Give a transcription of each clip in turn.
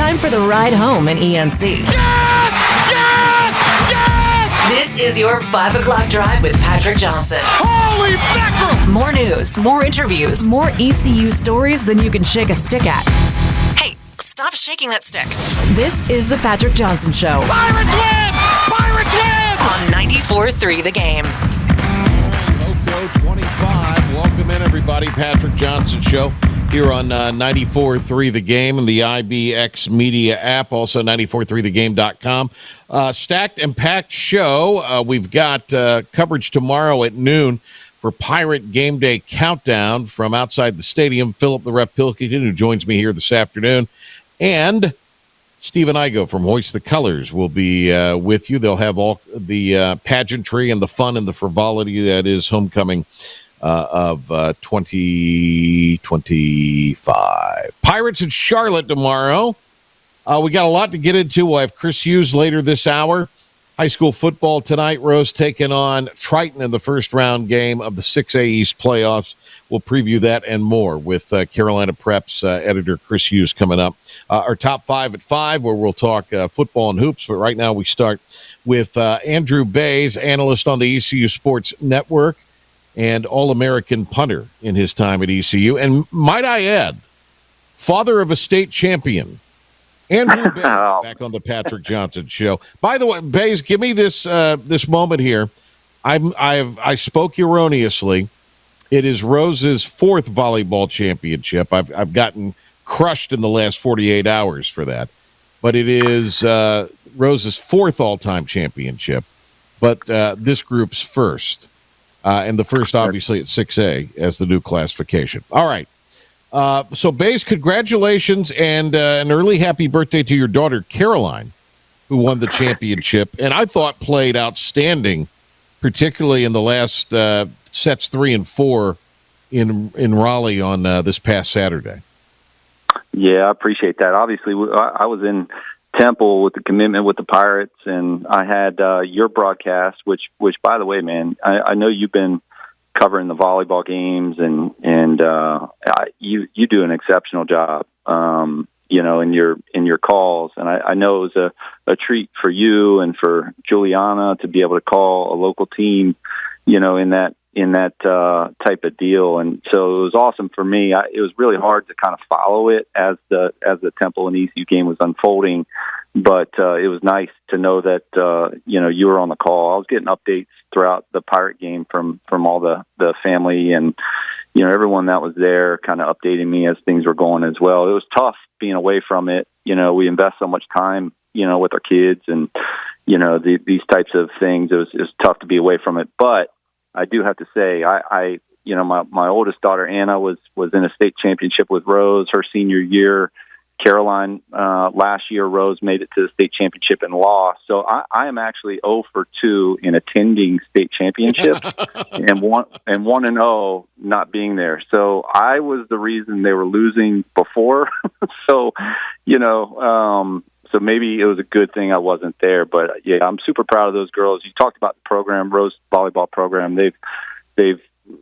time for the ride home in ENC. Yes! Yes! Yes! This is your 5 o'clock drive with Patrick Johnson. Holy mackerel! More news, more interviews, more ECU stories than you can shake a stick at. Hey, stop shaking that stick. This is the Patrick Johnson Show. Pirates win! Pirates win! On 94.3 The Game. Loco 25. Welcome in, everybody. Patrick Johnson Show here on 94.3 The Game and the IBX Media app, also 94.3thegame.com. Stacked and packed show. We've got coverage tomorrow at noon for Pirate Game Day Countdown from outside the stadium. Philip the Ref Pilkington, who joins me here this afternoon, and Stephen Igo from Hoist the Colors will be with you. They'll have all the pageantry and the fun and the frivolity that is homecoming of 2025. Pirates in Charlotte tomorrow. We got a lot to get into. We'll have Chris Hughes later this hour. High school football tonight. Rose taking on Triton in the first round game of the 6A East playoffs. We'll preview that and more with Carolina Prep's editor Chris Hughes coming up. Our top 5 at 5, where we'll talk football and hoops. But right now we start with Andrew Bays, analyst on the ECU Sports Network and All-American punter in his time at ECU. And might I add, father of a state champion, Andrew Bays, back on the Patrick Johnson Show. By the way, Bays, give me this this moment here. I spoke erroneously. It is Rose's 4th volleyball championship. I've gotten crushed in the last 48 hours for that. But it is Rose's 4th all-time championship, but this group's first. And the first, obviously, at 6A as the new classification. All right. So, Bays, congratulations and an early happy birthday to your daughter, Caroline, who won the championship. And I thought played outstanding, particularly in the last sets 3 and 4 in Raleigh on this past Saturday. Yeah, I appreciate that. Obviously, I was in Temple with the commitment with the Pirates, and I had your broadcast, which by the way, man, I know you've been covering the volleyball games, and you do an exceptional job, in your calls, and I know it was a treat for you and for Juliana to be able to call a local team, in that type of deal, and so it was awesome for me. It was really hard to kind of follow it as the Temple and ECU game was unfolding, but it was nice to know that you were on the call. I was getting updates throughout the Pirate game from all the family and everyone that was there, kind of updating me as things were going as well. It was tough being away from it. We invest so much time with our kids and these types of things. It was tough to be away from it, but I do have to say, my oldest daughter, Anna, was in a state championship with Rose her senior year. Caroline, last year, Rose made it to the state championship and lost. So I am actually 0 for 2 in attending state championships and 1-0 not being there. So I was the reason they were losing before. So, so maybe it was a good thing I wasn't there, but yeah, I'm super proud of those girls. You talked about the program, Rose volleyball program. They've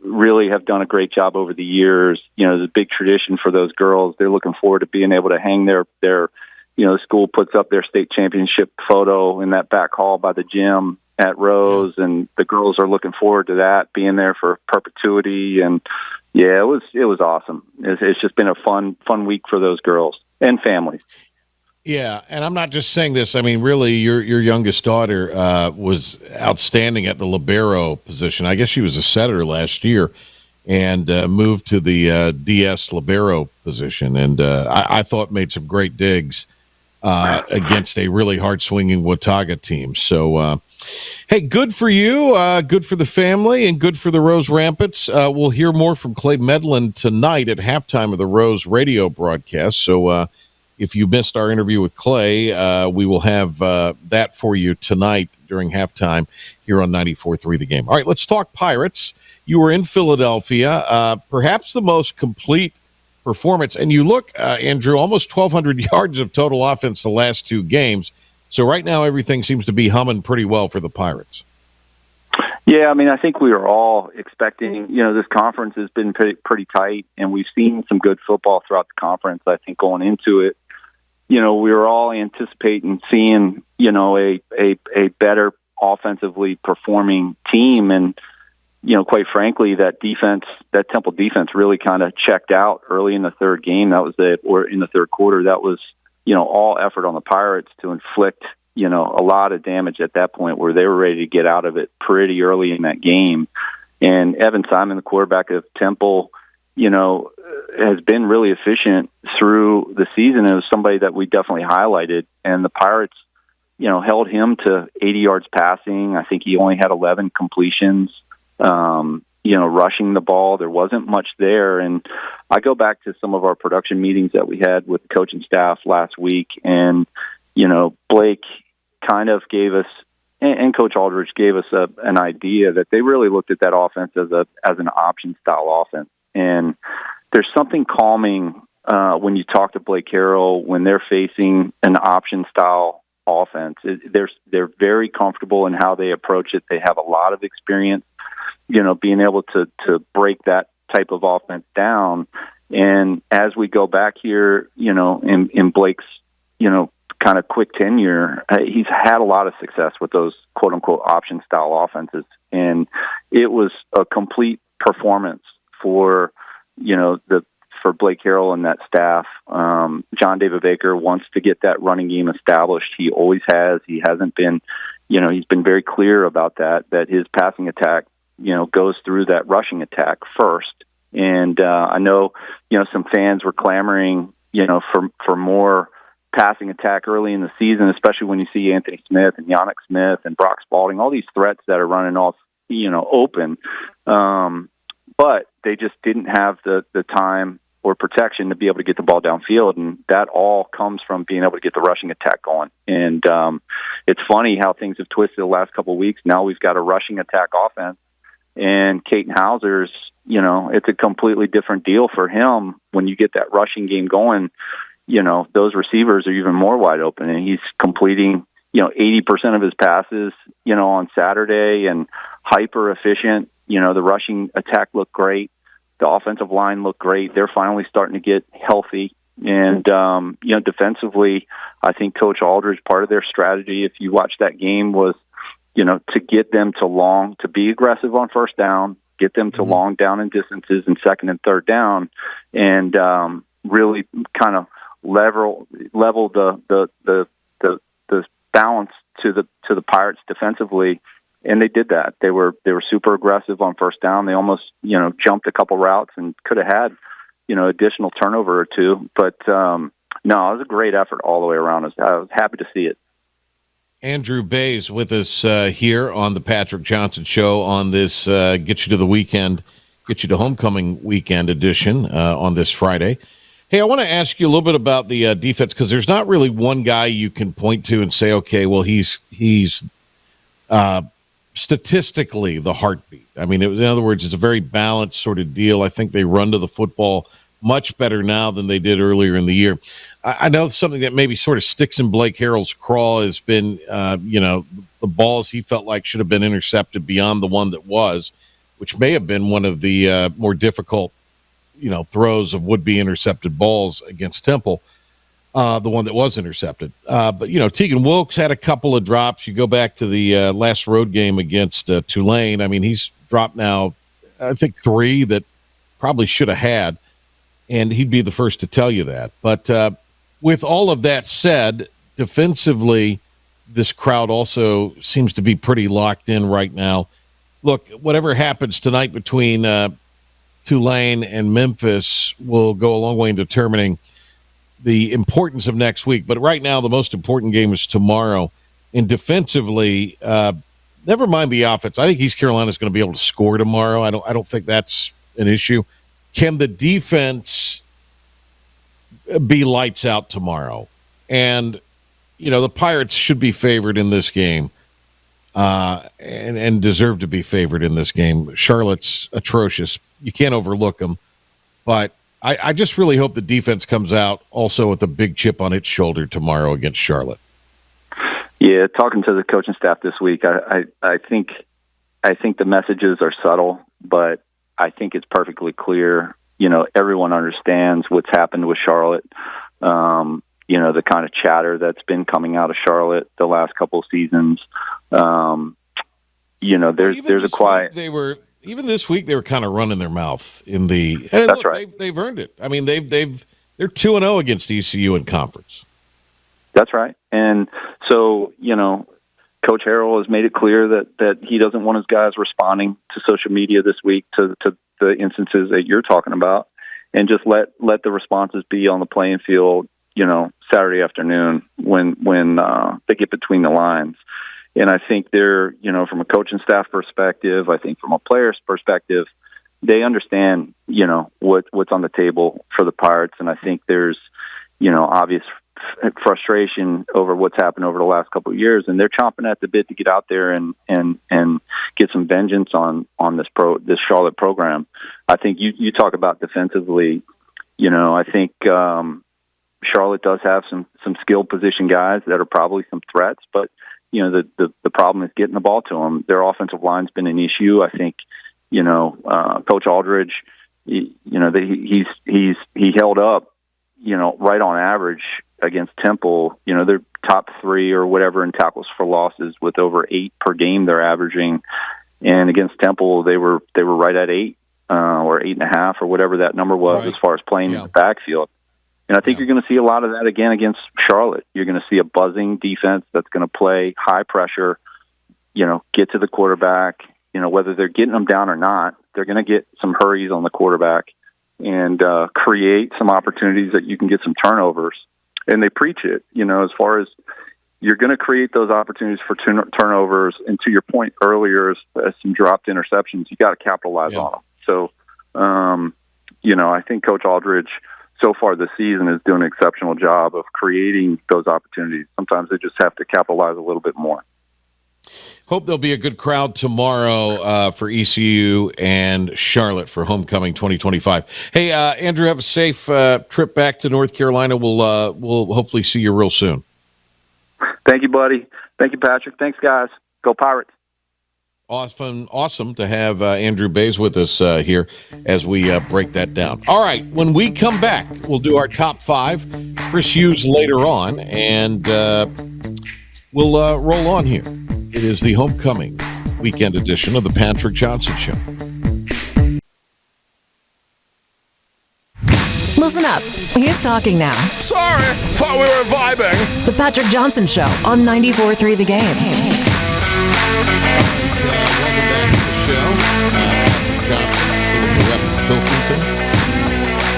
really have done a great job over the years. There's a big tradition for those girls. They're looking forward to being able to hang their the school puts up their state championship photo in that back hall by the gym at Rose, and the girls are looking forward to that, being there for perpetuity. And yeah, it was awesome. It's just been a fun week for those girls and families. Yeah, and I'm not just saying this. I mean, really, your youngest daughter was outstanding at the libero position. I guess she was a setter last year and moved to the DS libero position, and I thought made some great digs against a really hard-swinging Watauga team. So, hey, good for you, good for the family, and good for the Rose Rampants. We'll hear more from Clay Medlin tonight at halftime of the Rose radio broadcast, so if you missed our interview with Clay, we will have that for you tonight during halftime here on 94.3 The Game. All right, let's talk Pirates. You were in Philadelphia, perhaps the most complete performance. And you look, Andrew, almost 1,200 yards of total offense the last 2 games. So right now everything seems to be humming pretty well for the Pirates. Yeah, I mean, I think we were all expecting, this conference has been pretty tight, and we've seen some good football throughout the conference. I think going into it, we were all anticipating seeing, a better offensively performing team. And, quite frankly, that Temple defense really kind of checked out early in the third game. Or in the third quarter. That was, all effort on the Pirates to inflict, a lot of damage at that point where they were ready to get out of it pretty early in that game. And Evan Simon, the quarterback of Temple, has been really efficient through the season. It was somebody that we definitely highlighted. And the Pirates, held him to 80 yards passing. I think he only had 11 completions. Rushing the ball, there wasn't much there. And I go back to some of our production meetings that we had with the coaching staff last week, and Blake kind of gave us, and Coach Aldridge gave us an idea that they really looked at that offense as an option style offense. And there's something calming when you talk to Blake Harrell when they're facing an option style offense. They're very comfortable in how they approach it. They have a lot of experience, being able to break that type of offense down. And as we go back here, in Blake's, kind of quick tenure, he's had a lot of success with those quote unquote option style offenses. And it was a complete performance for, for Blake Harrell and that staff. John David Baker wants to get that running game established. He always has. He hasn't been, he's been very clear about that his passing attack, goes through that rushing attack first. And I know, some fans were clamoring, for more passing attack early in the season, especially when you see Anthony Smith and Yannick Smith and Brock Spalding, all these threats that are running off, open. But they just didn't have the time or protection to be able to get the ball downfield. And that all comes from being able to get the rushing attack going. And it's funny how things have twisted the last couple of weeks. Now we've got a rushing attack offense. And Caden Hauser's, it's a completely different deal for him. When you get that rushing game going, those receivers are even more wide open. And he's completing, 80% of his passes, on Saturday, and hyper efficient. The rushing attack looked great. The offensive line looked great. They're finally starting to get healthy. And, defensively, I think Coach Aldridge, part of their strategy, if you watch that game, was, to get them to be aggressive on first down, get them to long down and distances in second and third down, and really kind of level the balance to the Pirates defensively. And they did that. They were super aggressive on first down. They almost, jumped a couple routes and could have had, additional turnover or two. But no, it was a great effort all the way around. I was happy to see it. Andrew Bays with us here on the Patrick Johnson Show on this Get You to the Weekend, Get You to Homecoming Weekend edition on this Friday. Hey, I want to ask you a little bit about the defense, because there's not really one guy you can point to and say, okay, well, he's statistically the heartbeat. I mean, in other words, it's a very balanced sort of deal. I think they run to the football much better now than they did earlier in the year. I know something that maybe sort of sticks in Blake Harrell's craw has been, the balls he felt like should have been intercepted beyond the one that was, which may have been one of the more difficult, throws of would-be intercepted balls against Temple, the one that was intercepted. But, Tegan Wilkes had a couple of drops. You go back to the last road game against Tulane. I mean, he's dropped now, I think, 3 that probably should have had, and he'd be the first to tell you that. But with all of that said, defensively, this crowd also seems to be pretty locked in right now. Look, whatever happens tonight between Tulane and Memphis will go a long way in determining the importance of next week. But right now, the most important game is tomorrow. And defensively, never mind the offense. I think East Carolina is going to be able to score tomorrow. I don't think that's an issue. Can the defense be lights out tomorrow? And, the Pirates should be favored in this game and deserve to be favored in this game. Charlotte's atrocious. You can't overlook them. But I just really hope the defense comes out also with a big chip on its shoulder tomorrow against Charlotte. Yeah, talking to the coaching staff this week, I think the messages are subtle, but I think it's perfectly clear. Everyone understands what's happened with Charlotte. the kind of chatter that's been coming out of Charlotte the last couple of seasons. There's a quiet. Even this week they were kind of running their mouth in the. And That's look, right. They've earned it. I mean, they're 2-0 against ECU in conference. That's right. And so, Coach Harrell has made it clear that he doesn't want his guys responding to social media this week to the instances that you're talking about, and just let the responses be on the playing field, Saturday afternoon when they get between the lines. And I think they're, from a coaching staff perspective, I think from a player's perspective, they understand, what's on the table for the Pirates. And I think there's, obvious frustration over what's happened over the last couple of years, and they're chomping at the bit to get out there and get some vengeance on this Charlotte program. I think you talk about defensively, I think Charlotte does have some skilled position guys that are probably some threats, but the problem is getting the ball to them. Their offensive line's been an issue. I think Coach Aldridge, he held up right on average against Temple. They're top 3 or whatever in tackles for losses with over 8 per game they're averaging, and against Temple they were right at 8 or 8.5 or whatever that number was, right, as far as playing in the backfield. And I think you're going to see a lot of that again against Charlotte. You're going to see a buzzing defense that's going to play high pressure, get to the quarterback, whether they're getting them down or not, they're going to get some hurries on the quarterback and create some opportunities that you can get some turnovers. And they preach it, as far as you're going to create those opportunities for turnovers. And to your point earlier, as some dropped interceptions, you got to capitalize on them. So, I think Coach Aldridge, so far this season, is doing an exceptional job of creating those opportunities. Sometimes they just have to capitalize a little bit more. Hope there'll be a good crowd tomorrow for ECU and Charlotte for homecoming 2025. Hey, Andrew, have a safe trip back to North Carolina. We'll hopefully see you real soon. Thank you, buddy. Thank you, Patrick. Thanks, guys. Go Pirates. Awesome to have Andrew Bays with us here as we break that down. All right, when we come back, we'll do our top 5. Chris Hughes later on, and we'll roll on here. It is the homecoming weekend edition of the Patrick Johnson Show. Listen up. He's talking now. Sorry, thought we were vibing. The Patrick Johnson Show on 94.3 The Game.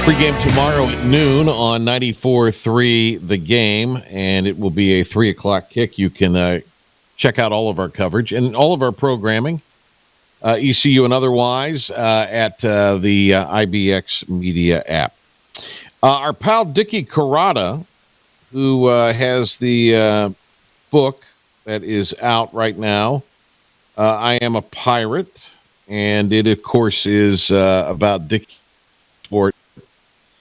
Pre-game tomorrow at noon on 94.3 The Game, and it will be a 3 o'clock kick. You can check out all of our coverage and all of our programming, ECU and otherwise, at the IBX Media app. Our pal Dickie Carrata, who has the book that is out right now, I Am a Pirate, and it, of course, is about Dickie Sport,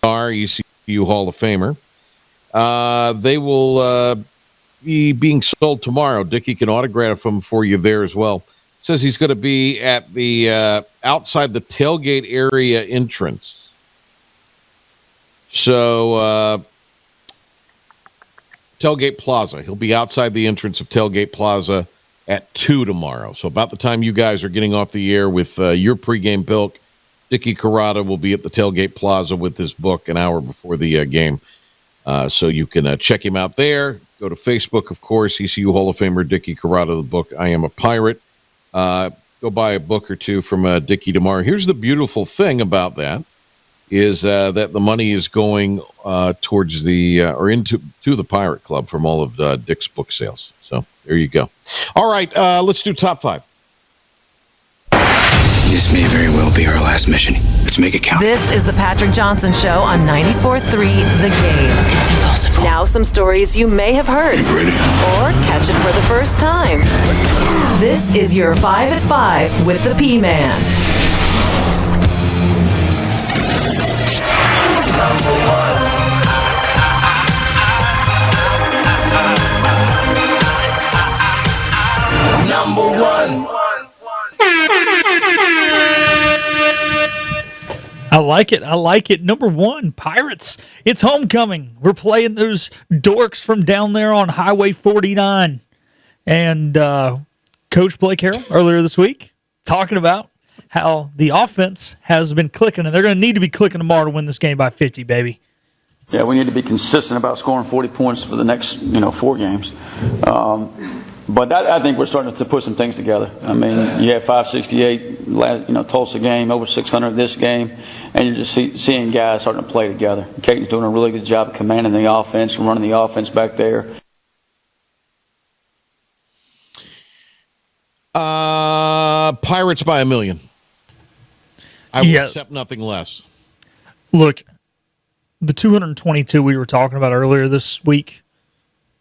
our ECU Hall of Famer. They will be being sold tomorrow. Dickie can autograph them for you there as well. Says he's going to be at the outside the tailgate area entrance. So Tailgate Plaza. He'll be outside the entrance of Tailgate Plaza at 2 tomorrow. So about the time you guys are getting off the air with your pregame bilk, Dickie Carrata will be at the Tailgate Plaza with his book an hour before the game. So you can check him out there. Go to Facebook, of course, ECU Hall of Famer Dickie Carrata, the book, I Am a Pirate. Go buy a book or two from Dickie tomorrow. Here's the beautiful thing about that is that the money is going towards the or into the Pirate Club from all of Dick's book sales. So there you go. All right, let's do top 5. This may very well be our last mission. Let's make it count. This is the Patrick Johnson Show on 94.3 The Game. It's impossible. Now some stories you may have heard. You ready? Or catch it for the first time. This is your 5 at 5 with the P-Man. Number one. Oh, like it. I like it. Number one, Pirates. It's homecoming. We're playing those dorks from down there on Highway 49. And Coach Blake Harrell earlier this week talking about how the offense has been clicking, and they're going to need to be clicking tomorrow to win this game by 50, baby. Yeah, we need to be consistent about scoring 40 points for the next, 4 games. But I think we're starting to put some things together. I mean, you had 568 Tulsa game, over 600 this game, and you're just seeing guys starting to play together. Caden's doing a really good job of commanding the offense and running the offense back there. Pirates by 1 million. I will accept nothing less. Look, the 222 we were talking about earlier this week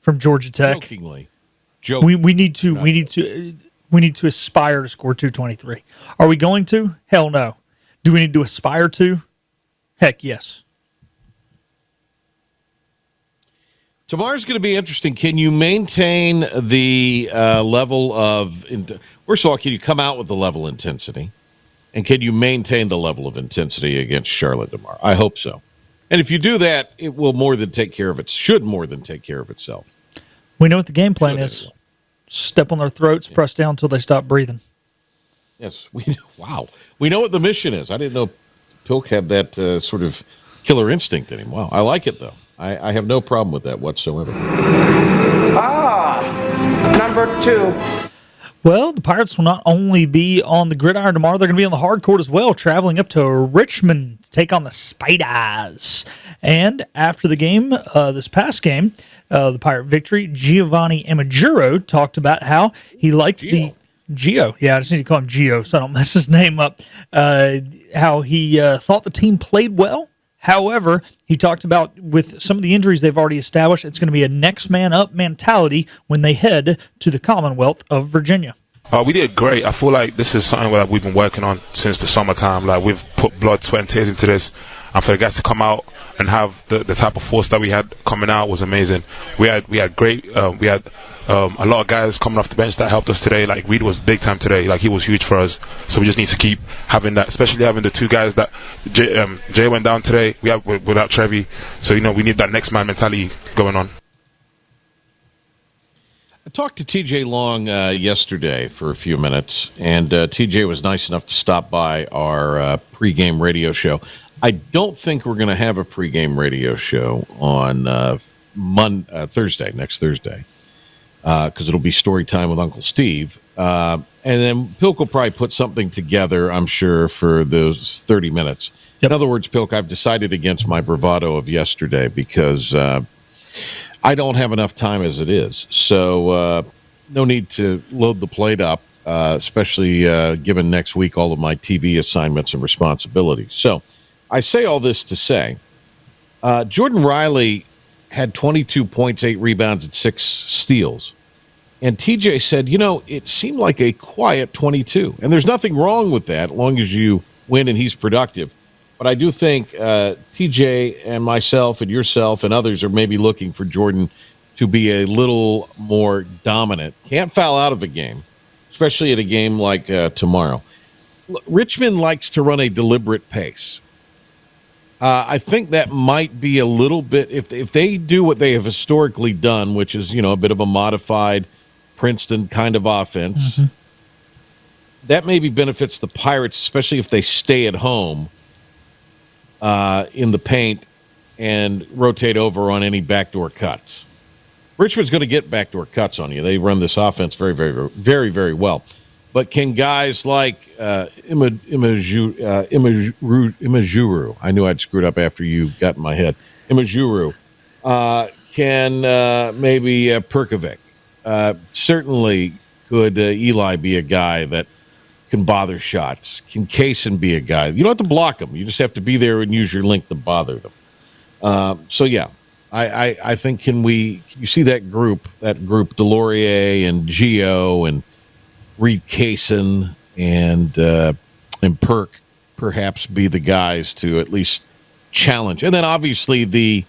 from Georgia Tech. Jokingly. We need to aspire to score 223. Are we going to? Hell no. Do we need to aspire to? Heck yes. Tomorrow's going to be interesting. Can you maintain the level of first of all, can you come out with the level of intensity? And can you maintain the level of intensity against Charlotte tomorrow? I hope so. And if you do that, it will more than take care of it. Should more than take care of itself. We know what the game plan is. Anyway. Step on their throats, press down until they stop breathing. Yes. Wow. We know what the mission is. I didn't know Pilk had that sort of killer instinct in him. Wow. I like it, though. I have no problem with that whatsoever. Number 2. Well, the Pirates will not only be on the gridiron tomorrow, they're going to be on the hard court as well, traveling up to Richmond to take on the Spiders. And after the game, this past game, the Pirate victory, Giovanni Amajuro talked about how he liked the Gio. Yeah, I just need to call him Gio so I don't mess his name up. How he thought the team played well. However, he talked about with some of the injuries they've already established, it's going to be a next man up mentality when they head to the Commonwealth of Virginia. We did great. I feel like this is something that we've been working on since the summertime. Like, we've put blood, sweat, and tears into this. And for the guys to come out and have the type of force that we had coming out was amazing. We had great. We had a lot of guys coming off the bench that helped us today. Like, Reed was big time today. Like, he was huge for us. So we just need to keep having that, especially having the two guys that Jay went down today. We have without Trevi. So we need that next man mentality going on. I talked to TJ Long yesterday for a few minutes, and TJ was nice enough to stop by our pregame radio show. I don't think we're going to have a pregame radio show on Thursday, next Thursday, because it'll be story time with Uncle Steve. And then Pilk will probably put something together, I'm sure, for those 30 minutes. Yep. In other words, Pilk, I've decided against my bravado of yesterday because I don't have enough time as it is. So no need to load the plate up, especially given next week all of my TV assignments and responsibilities. So I say all this to say, Jordan Riley had 22 points, 8 rebounds, and 6 steals. And TJ said, it seemed like a quiet 22. And there's nothing wrong with that, as long as you win and he's productive. But I do think TJ and myself and yourself and others are maybe looking for Jordan to be a little more dominant. Can't foul out of a game, especially at a game like tomorrow. Richmond likes to run a deliberate pace. I think that might be a little bit, if they do what they have historically done, which is, a bit of a modified Princeton kind of offense, that maybe benefits the Pirates, especially if they stay at home in the paint and rotate over on any backdoor cuts. Richmond's going to get backdoor cuts on you. They run this offense very, very, very, very, very well. But can guys like Imajuru, I knew I'd screwed up after you got in my head, Imajuru, can maybe Perkovic, certainly could Eli be a guy that can bother shots? Can Kaysen be a guy? You don't have to block them. You just have to be there and use your length to bother them. So, yeah, I think can you see that group, Delorier and Gio and Reed Kaysen and Perk perhaps be the guys to at least challenge. And then obviously the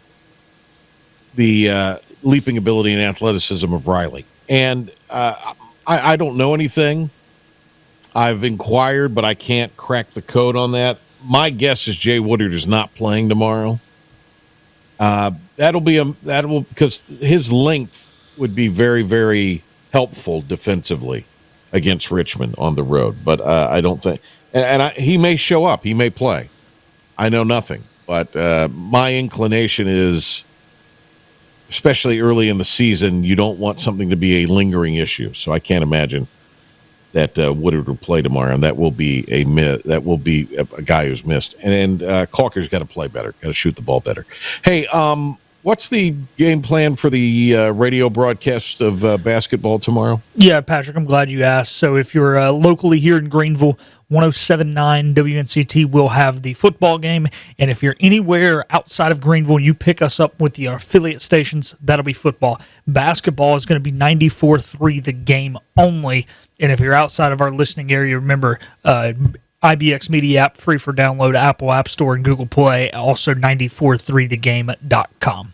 leaping ability and athleticism of Riley. And I don't know anything. I've inquired, but I can't crack the code on that. my guess is Jay Woodard is not playing tomorrow. That'll because his length would be very, very helpful defensively against Richmond on the road. But I don't think, he may show up, he may play. I know nothing, but my inclination is, especially early in the season, you don't want something to be a lingering issue. So I can't imagine that Woodard will play tomorrow, and that will be a guy who's missed. And Calker's got to play better, got to shoot the ball better. Hey, what's the game plan for the radio broadcast of basketball tomorrow? Yeah, Patrick, I'm glad you asked. So if you're locally here in Greenville, 107.9 WNCT will have the football game. And if you're anywhere outside of Greenville and you pick us up with the affiliate stations, that'll be football. Basketball is going to be 94.3 the game only. And if you're outside of our listening area, remember, IBX Media app, free for download, Apple App Store and Google Play, also 94.3thegame.com.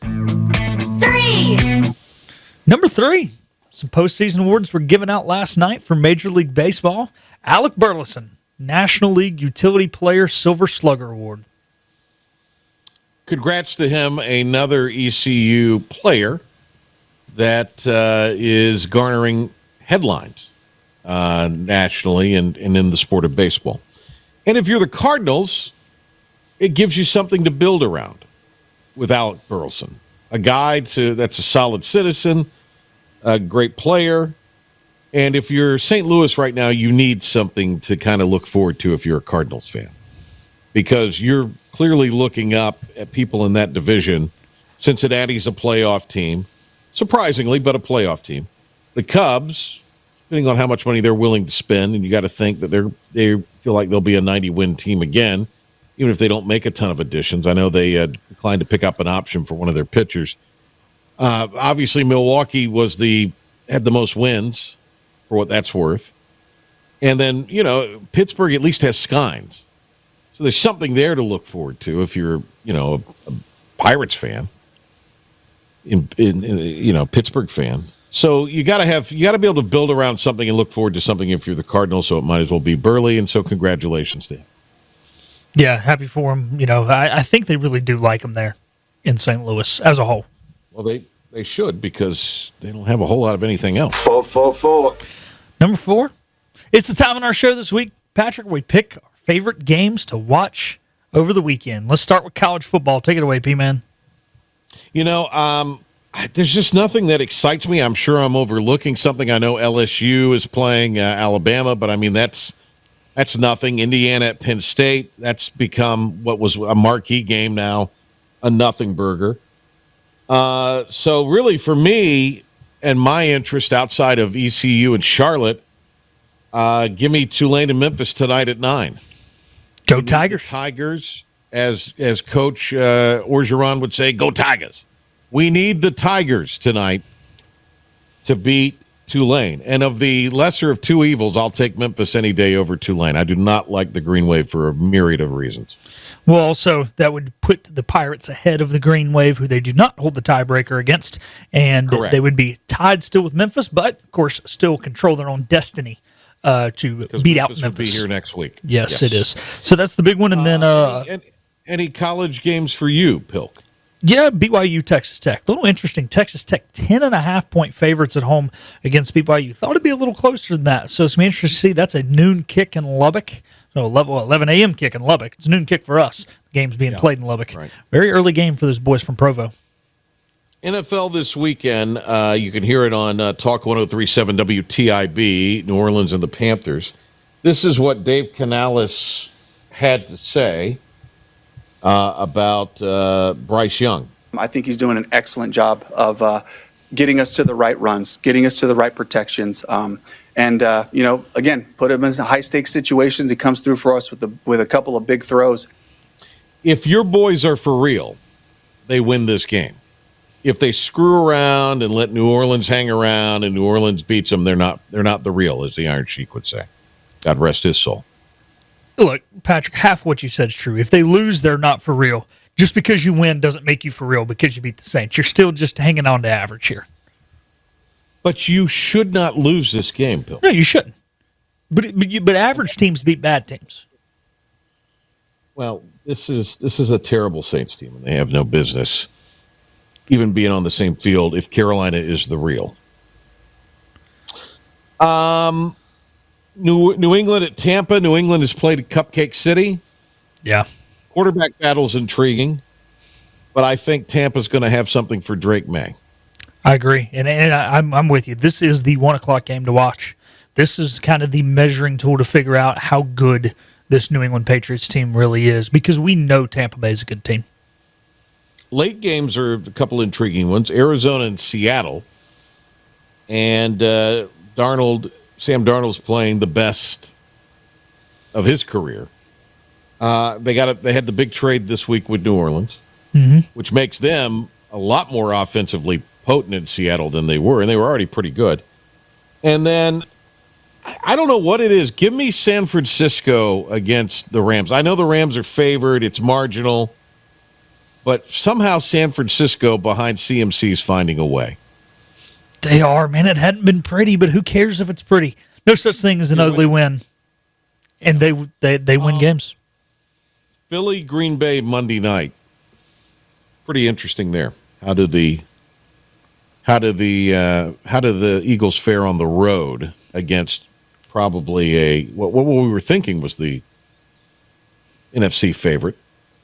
3. Number 3, some postseason awards were given out last night for Major League Baseball. Alec Burleson, National League Utility Player Silver Slugger Award. Congrats to him, another ECU player that is garnering headlines nationally and in the sport of baseball. And if you're the Cardinals, it gives you something to build around with Alec Burleson, a guy that's a solid citizen, a great player. And if you're St. Louis right now, you need something to kind of look forward to if you're a Cardinals fan, because you're clearly looking up at people in that division. Cincinnati's a playoff team, surprisingly, but a playoff team. The Cubs, depending on how much money they're willing to spend, and you got to think that they feel like they'll be a 90-win team again, even if they don't make a ton of additions. I know they declined to pick up an option for one of their pitchers. Obviously, Milwaukee had the most wins, for what that's worth. And then, Pittsburgh at least has Skynes. So there's something there to look forward to if you're, a Pirates fan, Pittsburgh fan. So you got to be able to build around something and look forward to something if you're the Cardinals. So it might as well be Burley. And so congratulations to him. Yeah, happy for him. I think they really do like him there in St. Louis as a whole. Well, they should, because they don't have a whole lot of anything else. Number 4, it's the time on our show this week, Patrick, we pick our favorite games to watch over the weekend. Let's start with college football. Take it away, P-Man. There's just nothing that excites me. I'm sure I'm overlooking something. I know LSU is playing Alabama, but I mean, that's nothing. Indiana at Penn State, that's become what was a marquee game now, a nothing burger. So really for me and my interest outside of ECU and Charlotte, give me Tulane and Memphis tonight at 9. Go Tigers. Tigers, as Coach Orgeron would say, go Tigers. We need the Tigers tonight to beat Tulane. And of the lesser of two evils, I'll take Memphis any day over Tulane. I do not like the Green Wave for a myriad of reasons. Well, also, that would put the Pirates ahead of the Green Wave, who they do not hold the tiebreaker against. And Correct. They would be tied still with Memphis, but, of course, still control their own destiny to beat out Memphis. Will be here next week. Yes, it is. So that's the big one. And then any college games for you, Pilk? Yeah, BYU, Texas Tech. A little interesting. Texas Tech, 10.5-point favorites at home against BYU. Thought it'd be a little closer than that. So it's going to be interesting to see. That's a noon kick in Lubbock. So 11 a.m. kick in Lubbock. It's a noon kick for us. The game's being played in Lubbock. Right. Very early game for those boys from Provo. NFL this weekend, you can hear it on Talk 103.7 WTIB, New Orleans and the Panthers. This is what Dave Canales had to say about Bryce Young. I think he's doing an excellent job of getting us to the right runs, getting us to the right protections. Again, put him in high-stakes situations. He comes through for us with a couple of big throws. If your boys are for real, they win this game. If they screw around and let New Orleans hang around and New Orleans beats them, they're not the real, as the Iron Sheik would say. God rest his soul. Look, Patrick, half what you said is true. If they lose, they're not for real. Just because you win doesn't make you for real because you beat the Saints. You're still just hanging on to average here. But you should not lose this game, Bill. No, you shouldn't. But average teams beat bad teams. Well, this is a terrible Saints team, and they have no business even being on the same field if Carolina is the real. New England at Tampa. New England has played at Cupcake City. Yeah. Quarterback battle's intriguing, but I think Tampa's going to have something for Drake May. I agree, and I'm with you. This is the 1:00 game to watch. This is kind of the measuring tool to figure out how good this New England Patriots team really is, because we know Tampa Bay is a good team. Late games are a couple intriguing ones. Arizona and Seattle. And Sam Darnold's playing the best of his career. They had the big trade this week with New Orleans, which makes them a lot more offensively potent in Seattle than they were, and they were already pretty good. And then I don't know what it is. Give me San Francisco against the Rams. I know the Rams are favored. It's marginal. But somehow San Francisco behind CMC is finding a way. They are, man. It hadn't been pretty, but who cares if it's pretty? No such thing as an ugly win. And they win games. Philly, Green Bay, Monday night. Pretty interesting there. How do the Eagles fare on the road against probably what we were thinking was the NFC favorite?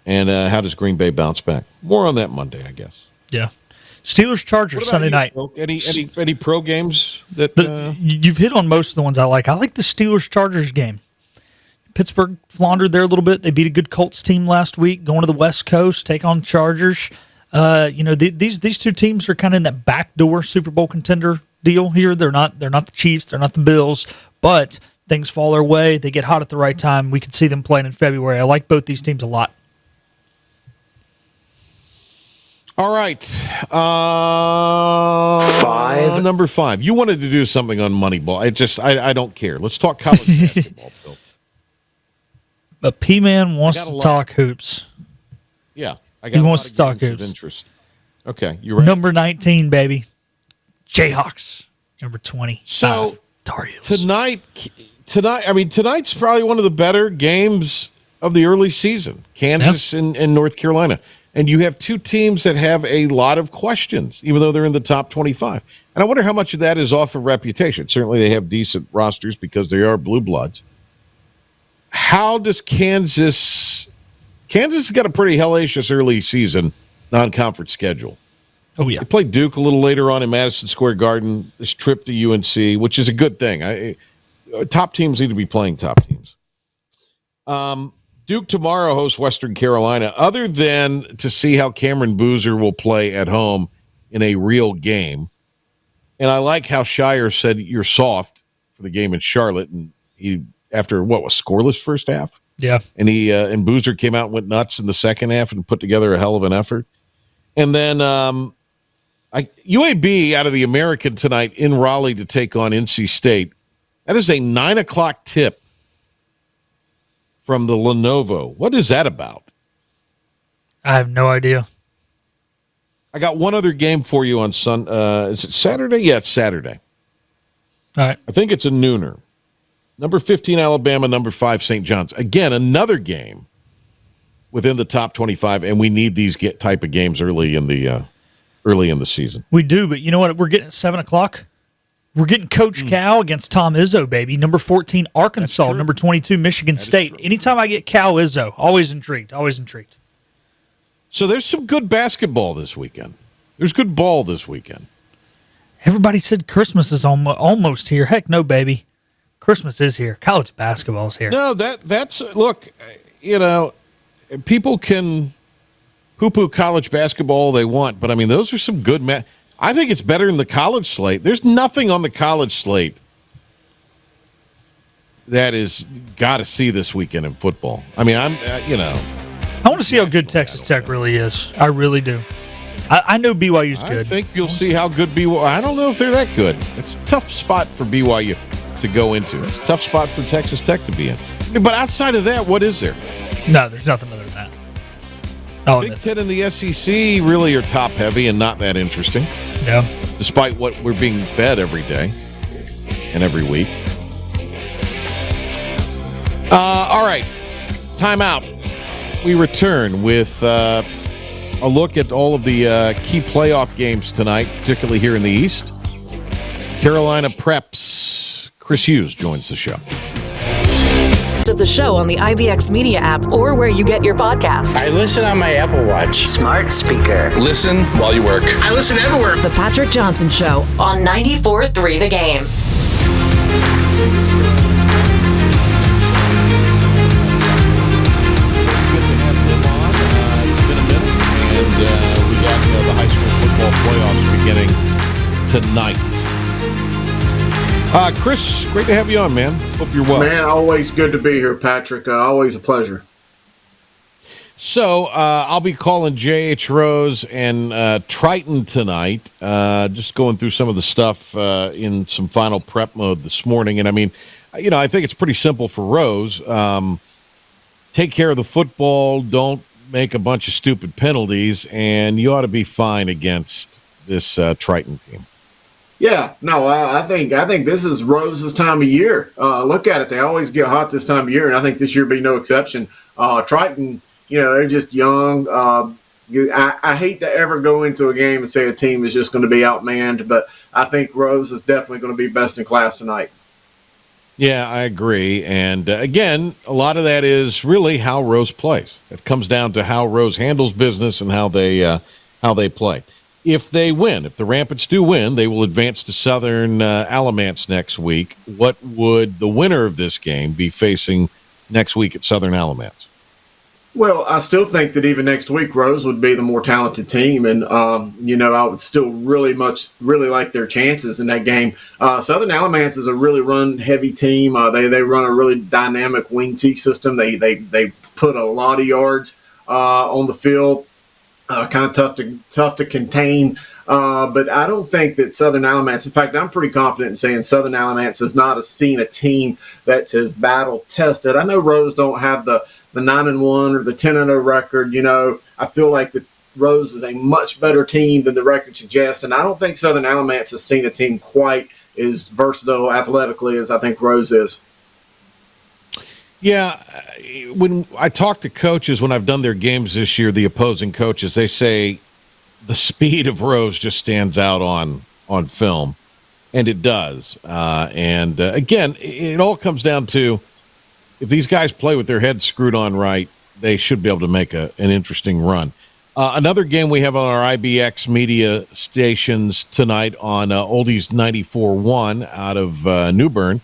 And how does Green Bay bounce back? More on that Monday, I guess. Yeah. Steelers-Chargers Sunday night. Any pro games that you've hit on most of the ones I like. I like the Steelers-Chargers game. Pittsburgh floundered there a little bit. They beat a good Colts team last week, going to the West Coast, take on Chargers. These two teams are kind of in that backdoor Super Bowl contender deal here. They're not the Chiefs, they're not the Bills, but things fall their way. They get hot at the right time. We could see them playing in February. I like both these teams a lot. All right. Number 5. You wanted to do something on Moneyball. I don't care. Let's talk college basketball, Bill. But P-Man wants to talk hoops. Yeah. He wants to talk hoops. Interest. Okay, you're right. Number 19, baby. Jayhawks. Number 20. So, Tar Heels. Tonight's probably one of the better games of the early season. Kansas and North Carolina. And you have two teams that have a lot of questions, even though they're in the top 25. And I wonder how much of that is off of reputation. Certainly they have decent rosters because they are blue bloods. How does Kansas has got a pretty hellacious early season non-conference schedule. Oh, yeah. They play Duke a little later on in Madison Square Garden, this trip to UNC, which is a good thing. Top teams need to be playing top teams. Duke tomorrow hosts Western Carolina. Other than to see how Cameron Boozer will play at home in a real game, and I like how Shire said you're soft for the game in Charlotte, and he after what was scoreless first half, yeah, and and Boozer came out and went nuts in the second half and put together a hell of an effort, and then UAB out of the American tonight in Raleigh to take on NC State. That is a 9:00 tip. From the Lenovo. What is that about? I have no idea. I got one other game for you on is it Saturday? Yeah, it's Saturday. All right. I think it's a nooner. Number 15, Alabama. Number 5, St. John's. Again, another game within the top 25, and we need these type of games early in the season. We do, but you know what? We're getting at 7:00. We're getting Coach Cal against Tom Izzo, baby. Number 14, Arkansas. Number 22, Michigan State. Anytime I get Cal Izzo, always intrigued. So there's some good basketball this weekend. There's good ball this weekend. Everybody said Christmas is almost here. Heck no, baby. Christmas is here. College basketball's here. No, that's look, people can poo-poo college basketball all they want, but I mean, those are some good I think it's better than the college slate. There's nothing on the college slate that is got to see this weekend in football. I mean, I want to see how good Texas Tech really is. I really do. I know BYU's good. I think you'll see how good BYU. I don't know if they're that good. It's a tough spot for BYU to go into. It's a tough spot for Texas Tech to be in. But outside of that, what is there? No, there's nothing other than that. Big Ten and the SEC really are top heavy and not that interesting. Yeah. Despite what we're being fed every day and every week. All right. Time out. We return with a look at all of the key playoff games tonight, particularly here in the East. Carolina Preps. Chris Hughes joins the show. Of the show on the IBX Media app or where you get your podcasts. I listen on my Apple Watch. Smart speaker. Listen while you work. I listen everywhere. The Patrick Johnson Show on 94.3 The Game. We got the high school football playoffs beginning tonight. Chris, great to have you on, man. Hope you're well. Man, always good to be here, Patrick. Always a pleasure. So I'll be calling J.H. Rose and Triton tonight, just going through some of the stuff in some final prep mode this morning. And, I mean, I think it's pretty simple for Rose. Take care of the football. Don't make a bunch of stupid penalties, and you ought to be fine against this Triton team. Yeah, no, I think this is Rose's time of year. Look at it; they always get hot this time of year, and I think this year be no exception. Triton, they're just young. I hate to ever go into a game and say a team is just going to be outmanned, but I think Rose is definitely going to be best in class tonight. Yeah, I agree. And again, a lot of that is really how Rose plays. It comes down to how Rose handles business and how they play. If they win, if the Rampants do win, they will advance to Southern Alamance next week. What would the winner of this game be facing next week at Southern Alamance? Well, I still think that even next week, Rose would be the more talented team, and I would still really like their chances in that game. Southern Alamance is a really run-heavy team. They run a really dynamic wing T system. They put a lot of yards on the field. Kind of tough to contain, but I don't think that Southern Alamance. In fact, I'm pretty confident in saying Southern Alamance has not seen a team that's as battle tested. I know Rose don't have the 9-1 or the 10-0 record. I feel like that Rose is a much better team than the record suggests, and I don't think Southern Alamance has seen a team quite as versatile athletically as I think Rose is. Yeah, when I talk to coaches when I've done their games this year, the opposing coaches, they say the speed of Rose just stands out on film, and it does. Again, it all comes down to if these guys play with their heads screwed on right, they should be able to make an interesting run. Another game we have on our IBX media stations tonight on Oldies 94.1 out of New Bern.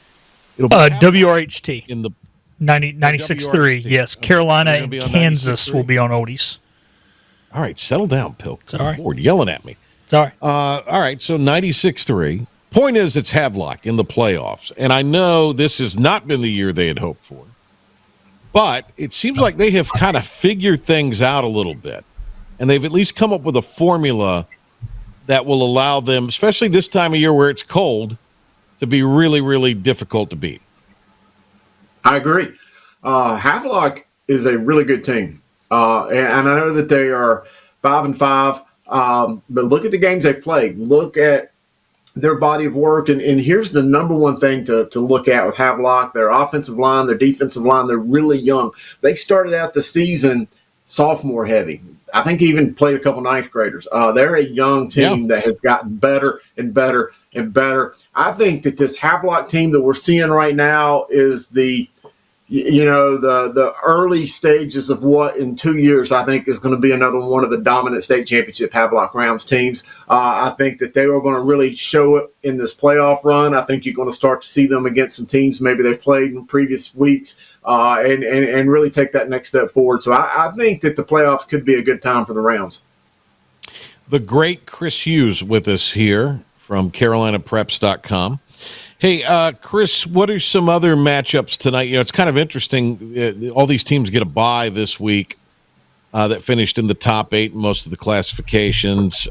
It'll be WRHT in the 96.3. Yes, Carolina and Kansas will be on Oldies. All right, settle down, Pilk. Sorry. You're yelling at me. Sorry. All right, so 96.3. Point is, it's Havelock in the playoffs. And I know this has not been the year they had hoped for. But it seems like they have kind of figured things out a little bit. And they've at least come up with a formula that will allow them, especially this time of year where it's cold, to be really, really difficult to beat. I agree. Havelock is a really good team. And I know that they are 5-5. But look at the games they've played. Look at their body of work. And here's the number one thing to look at with Havelock: their offensive line, their defensive line. They're really young. They started out the season sophomore heavy. I think he even played a couple ninth graders. They're a young team that has gotten better and better and better. I think that this Havelock team that we're seeing right now is the early stages of what in 2 years I think is going to be another one of the dominant state championship Havelock Rams teams. I think that they are going to really show it in this playoff run. I think you're going to start to see them against some teams maybe they've played in previous weeks and really take that next step forward. So I think that the playoffs could be a good time for the Rams. The great Chris Hughes with us here from CarolinaPreps.com. Hey, Chris, what are some other matchups tonight? It's kind of interesting. All these teams get a bye this week that finished in the top 8 in most of the classifications.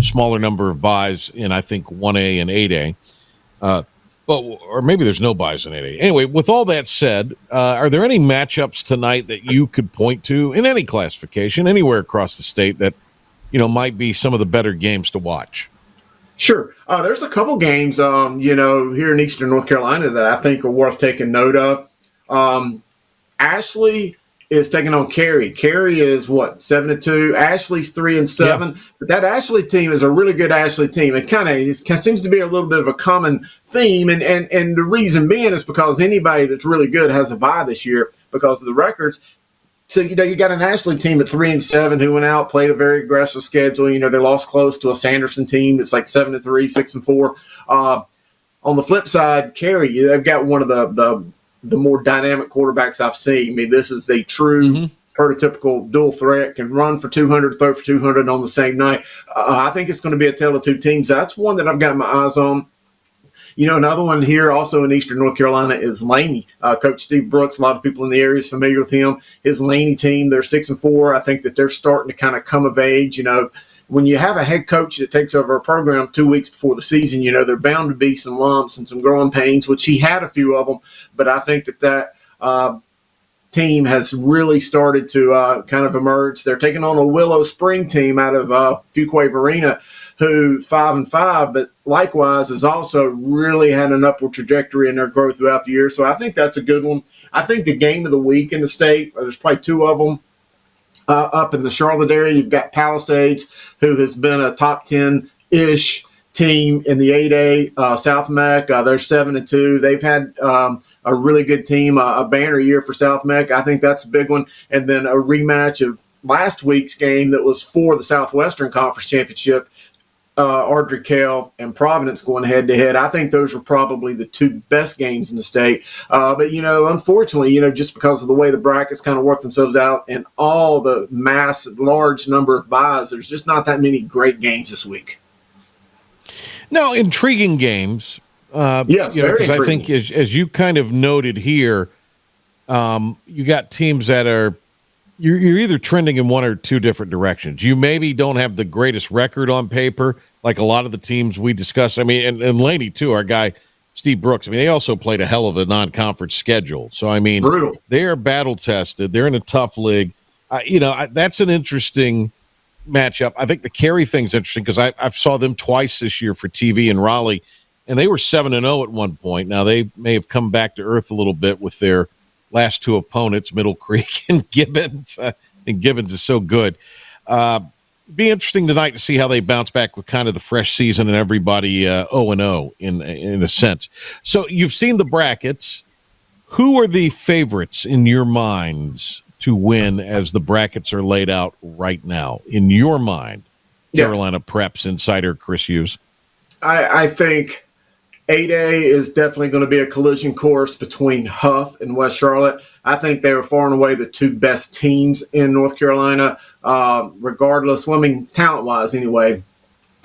Smaller number of byes in, I think, 1A and 8A. Or maybe there's no byes in 8A. Anyway, with all that said, are there any matchups tonight that you could point to in any classification, anywhere across the state that, might be some of the better games to watch? Sure. There's a couple games, here in Eastern North Carolina that I think are worth taking note of. Ashley is taking on Cary. Cary is 7-2. Ashley's 3-7. But that Ashley team is a really good Ashley team. It kind of seems to be a little bit of a common theme, and the reason being is because anybody that's really good has a bye this year because of the records. So you got an Ashley team at 3-7 who went out, played a very aggressive schedule. They lost close to a Sanderson team that's like 7-3, 6-4. On the flip side, Cary, they've got one of the more dynamic quarterbacks I've seen. I mean, this is a true prototypical dual threat, can run for 200, throw for 200 on the same night. I think it's going to be a tale of two teams. That's one that I've got my eyes on. Another one here also in Eastern North Carolina is Laney. Coach Steve Brooks, a lot of people in the area is familiar with him. His Laney team, they're 6-4. I think that they're starting to kind of come of age. When you have a head coach that takes over a program 2 weeks before the season, there are bound to be some lumps and some growing pains, which he had a few of them. But I think that team has really started to kind of emerge. They're taking on a Willow Spring team out of Fuquay-Varina, who 5-5, but likewise has also really had an upward trajectory in their growth throughout the year. So I think that's a good one. I think the game of the week in the state, there's probably two of them. Up in the Charlotte area, you've got Palisades, who has been a top 10-ish team in the 8A South Mech. They're 7-2. They've had a really good team, a banner year for South Mech. I think that's a big one. And then a rematch of last week's game that was for the Southwestern Conference Championship. Ardrey-Kell and Providence going head-to-head. I think those are probably the two best games in the state. But, unfortunately, just because of the way the brackets kind of work themselves out and all the large number of buys, there's just not that many great games this week. No, intriguing games. Yes, very because I intriguing. think as you kind of noted here, you got teams that are you're either trending in one or two different directions. You maybe don't have the greatest record on paper, like a lot of the teams we discussed. I mean, and Laney, too, our guy, Steve Brooks. I mean, they also played a hell of a non-conference schedule. So, I mean, brutal. They are battle-tested. They're in a tough league. That's an interesting matchup. I think the Cary thing's interesting because I saw them twice this year for TV in Raleigh, and they were 7-0 at one point. Now, they may have come back to earth a little bit with their last two opponents, Middle Creek and Gibbons. And Gibbons is so good. Be interesting tonight to see how they bounce back with kind of the fresh season and everybody 0-0 in a sense. So you've seen the brackets. Who are the favorites in your minds to win as the brackets are laid out right now? In your mind, Carolina Preps insider Chris Hughes. I think 8A is definitely going to be a collision course between Huff and West Charlotte. I think they are far and away the two best teams in North Carolina, regardless, talent-wise anyway,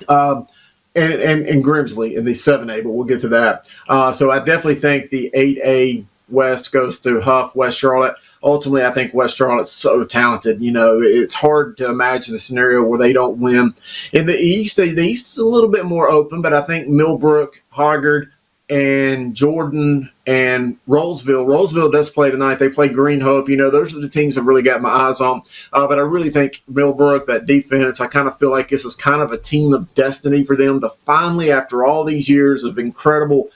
and Grimsley in the 7A, but we'll get to that. So I definitely think the 8A West goes through Huff, West Charlotte. Ultimately, I think West Charlotte's so talented. It's hard to imagine a scenario where they don't win. In the East is a little bit more open, but I think Millbrook, Hoggard, and Jordan and Rollsville. Rollsville does play tonight. They play Green Hope. Those are the teams I've really got my eyes on. But I really think Millbrook, that defense, I kind of feel like this is kind of a team of destiny for them to finally, after all these years of incredible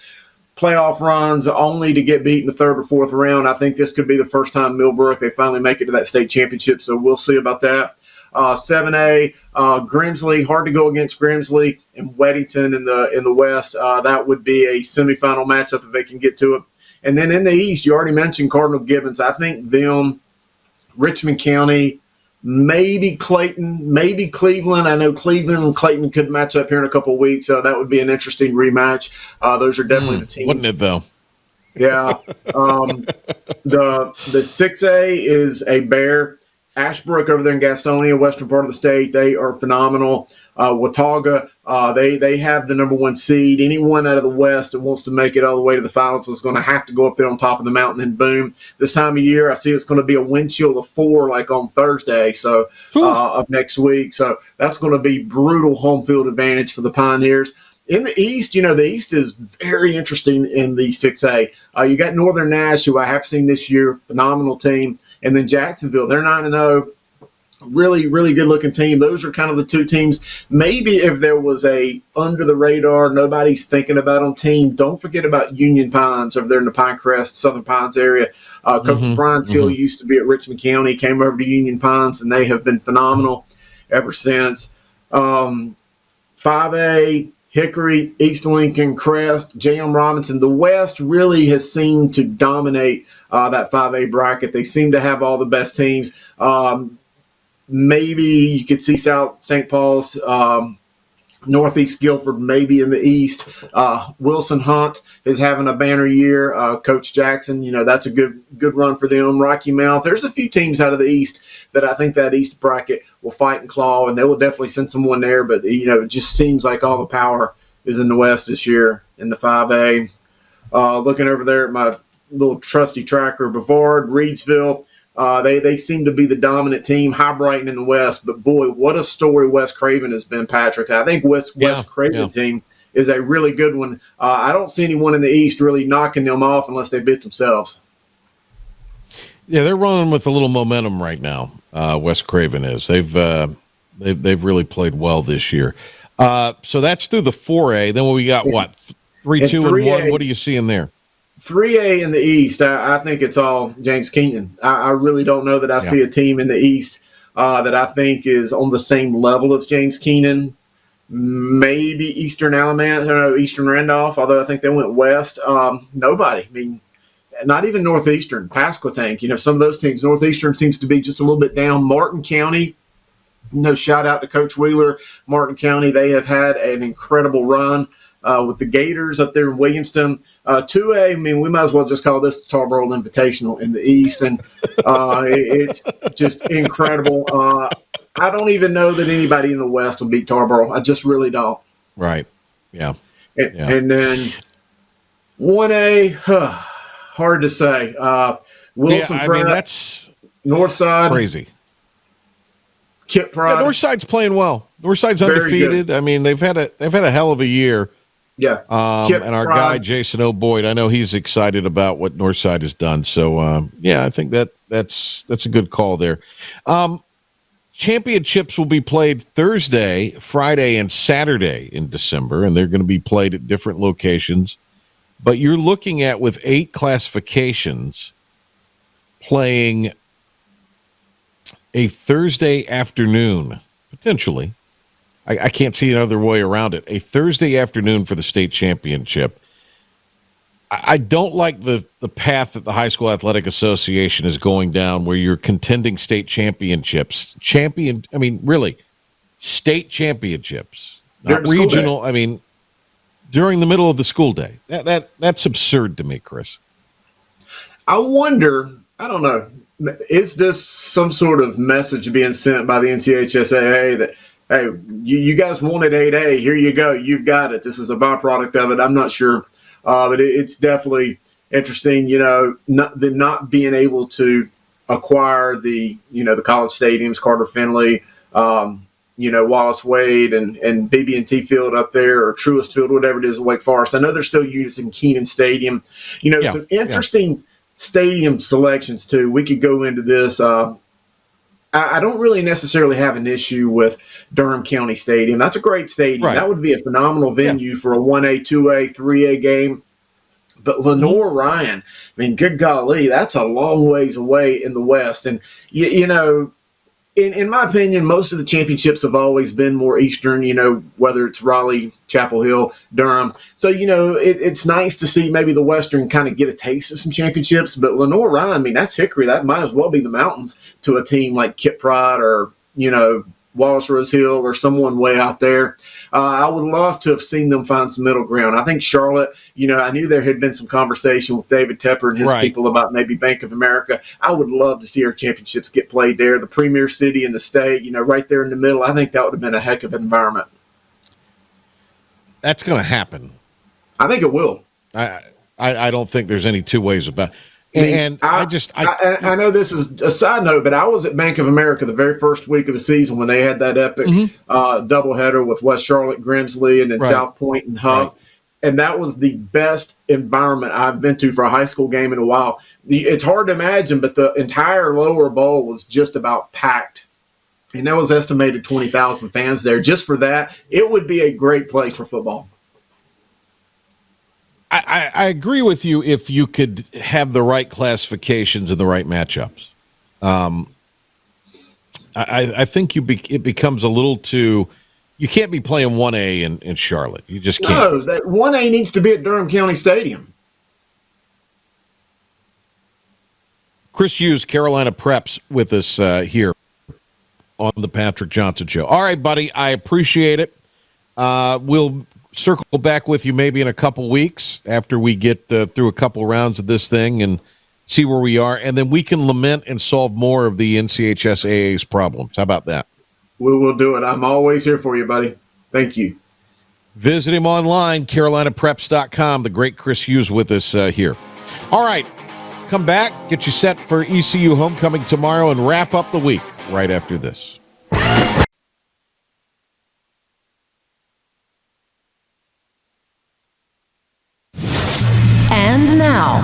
playoff runs only to get beat in the third or fourth round. I think this could be the first time Millbrook, they finally make it to that state championship, so we'll see about that. 7A, Grimsley, hard to go against Grimsley and Weddington in the West. That would be a semifinal matchup if they can get to it. And then in the East, you already mentioned Cardinal Gibbons. I think them, Richmond County, maybe Clayton, maybe Cleveland. I know Cleveland and Clayton could match up here in a couple of weeks, so that would be an interesting rematch. Those are definitely the teams. Wouldn't it, though? Yeah. The 6A is a Bear. Ashbrook over there in Gastonia, western part of the state, they are phenomenal. Watauga, they have the number one seed. Anyone out of the West that wants to make it all the way to the finals is going to have to go up there on top of the mountain and boom. This time of year, I see it's going to be a wind chill of 4 like on Thursday of next week. So that's going to be brutal home field advantage for the Pioneers. In the East, the East is very interesting in the 6A. You got Northern Nash, who I have seen this year, phenomenal team. And then Jacksonville, they're 9-0. Really, really good-looking team. Those are kind of the two teams. Maybe if there was a under-the-radar, nobody's thinking about them team, don't forget about Union Pines over there in the Pinecrest, Southern Pines area. Coach Brian Till used to be at Richmond County, came over to Union Pines, and they have been phenomenal ever since. 5A, Hickory, East Lincoln, Crest, J.M. Robinson. The West really has seemed to dominate that 5A bracket. They seem to have all the best teams. Maybe you could see South St. Paul's, Northeast Guilford, maybe in the East. Wilson Hunt is having a banner year. Coach Jackson, that's a good run for them. Rocky Mount. There's a few teams out of the East that I think that East bracket will fight and claw, and they will definitely send someone there. But, it just seems like all the power is in the West this year in the 5A. Looking over there at my little trusty tracker, Brevard, Reedsville. They seem to be the dominant team. High Brighton in the West, but boy, what a story West Craven has been, Patrick. I think West Craven team is a really good one. I don't see anyone in the East really knocking them off unless they beat themselves. Yeah, they're running with a little momentum right now. West Craven is. They've really played well this year. So that's through the 4A. Then we got what 3, 2, and 1. What are you seeing there? 3A in the East, I think it's all James Keenan. I really don't know that I see a team in the East that I think is on the same level as James Keenan. Maybe Eastern Eastern Randolph, although I think they went west. Nobody. I mean, not even Northeastern, Pasquotank. Some of those teams. Northeastern seems to be just a little bit down. Martin County, shout out to Coach Wheeler. Martin County, they have had an incredible run with the Gators up there in Williamston. 2A, I mean, we might as well just call this the Tarboro Invitational in the East, and it's just incredible. I don't even know that anybody in the West will beat Tarboro. I just really don't. Right. Yeah. And then 1A, hard to say. Wilson Pratt, that's Northside. Crazy. Kip Pride. Northside's playing well. Northside's undefeated. I mean, they've had a hell of a year. Yeah. And our guy, Jason O'Boyd, I know he's excited about what Northside has done. So, I think that's a good call there. Championships will be played Thursday, Friday, and Saturday in December, and they're going to be played at different locations. But you're looking at, with 8 classifications, playing a Thursday afternoon, potentially. I can't see another way around it. A Thursday afternoon for the state championship. I don't like the path that the High School Athletic Association is going down, where you're contending state championships. Really, state championships, not regional. I mean, during the middle of the school day. That's absurd to me, Chris. I wonder, I don't know, is this some sort of message being sent by the NCHSAA that, hey, you guys wanted 8A, here you go, you've got it. This is a byproduct of it. I'm not sure, but it's definitely interesting, not being able to acquire the college stadiums, Carter Finley, Wallace Wade and BB&T Field up there, or Truist Field, whatever it is, Wake Forest. I know they're still using Keenan Stadium. Some interesting stadium selections too. We could go into this. I don't really necessarily have an issue with Durham County Stadium. That's a great stadium. Right. That would be a phenomenal venue for a 1A, 2A, 3A game. But Lenore Ryan, I mean, good golly, that's a long ways away in the West. And, in my opinion, most of the championships have always been more Eastern, whether it's Raleigh, Chapel Hill, Durham. So, it's nice to see maybe the Western kind of get a taste of some championships. But Lenore Ryan, I mean, that's Hickory. That might as well be the mountains to a team like Kip Pride or, Wallace Rose Hill or someone way out there. I would love to have seen them find some middle ground. I think Charlotte, I knew there had been some conversation with David Tepper and his people about maybe Bank of America. I would love to see our championships get played there. The premier city in the state, right there in the middle. I think that would have been a heck of an environment. That's going to happen. I think it will. I don't think there's any two ways about it. And I know this is a side note, but I was at Bank of America the very first week of the season when they had that epic doubleheader with West Charlotte, Grimsley, and then South Point and Huff. Right. And that was the best environment I've been to for a high school game in a while. It's hard to imagine, but the entire lower bowl was just about packed. And there was estimated 20,000 fans there. Just for that, it would be a great place for football. I agree with you if you could have the right classifications and the right matchups. I think it becomes a little too. You can't be playing 1A in Charlotte. You just can't. No, that 1A needs to be at Durham County Stadium. Chris Hughes, Carolina Preps, with us here on the Patrick Johnson Show. All right, buddy, I appreciate it. We'll circle back with you maybe in a couple weeks after we get through a couple rounds of this thing and see where we are, and then we can lament and solve more of the NCHSAA's problems. How about that? We will do it. I'm always here for you, buddy. Thank you. Visit him online, carolinapreps.com. The great Chris Hughes with us here. All right. Come back, get you set for ECU homecoming tomorrow, and wrap up the week right after this. And now,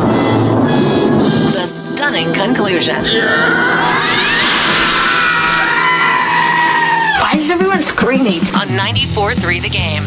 the stunning conclusion. Why is everyone screaming? On 94.3 The Game.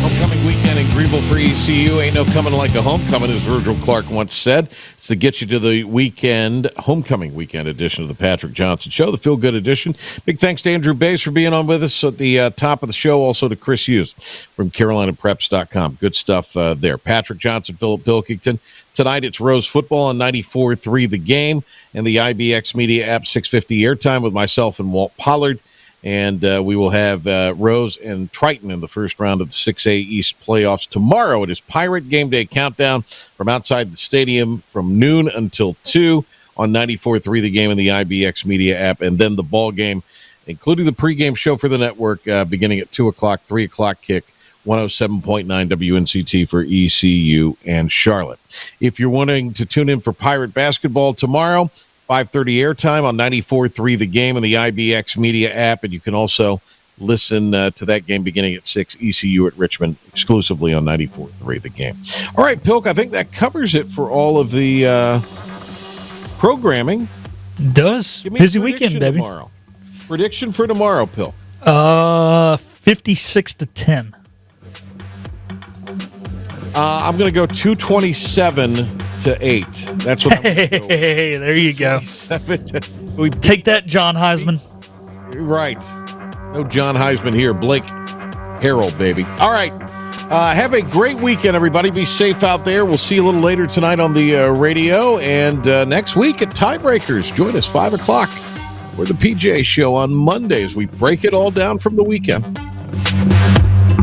Homecoming weekend in Greenville for ECU. Ain't no coming like a homecoming, as Virgil Clark once said. It's to get you to the weekend, homecoming weekend edition of the Patrick Johnson Show, the Feel Good edition. Big thanks to Andrew Bays for being on with us at the top of the show. Also to Chris Hughes from CarolinaPreps.com. Good stuff there. Patrick Johnson, Philip Pilkington. Tonight it's Rose Football on 94.3 The Game and the IBX Media app 650 airtime with myself and Walt Pollard. And we will have Rose and Triton in the first round of the 6A East playoffs. Tomorrow it is Pirate Game Day Countdown from outside the stadium from noon until 2 on 94.3 The Game and the IBX Media app. And then the ball game, including the pregame show for the network, beginning at 2 o'clock, 3 o'clock kick, 107.9 WNCT for ECU and Charlotte. If you're wanting to tune in for Pirate basketball tomorrow, 5:30 airtime on 94.3 The Game and the IBX Media app, and you can also listen to that game beginning at 6, ECU at Richmond, exclusively on 94.3 The Game. All right, Pilk, I think that covers it for all of the programming. Does. Busy weekend, baby. Tomorrow. Prediction for tomorrow, Pilk. 56-10. I'm going to go 227-8. That's what I'm going to go. Hey, there you go. We take that, John Heisman. Right. No John Heisman here. Blake Harrell, baby. All right. Have a great weekend, everybody. Be safe out there. We'll see you a little later tonight on the radio. And next week at Tiebreakers, join us 5 o'clock. We're the PJ Show on Mondays. We break it all down from the weekend.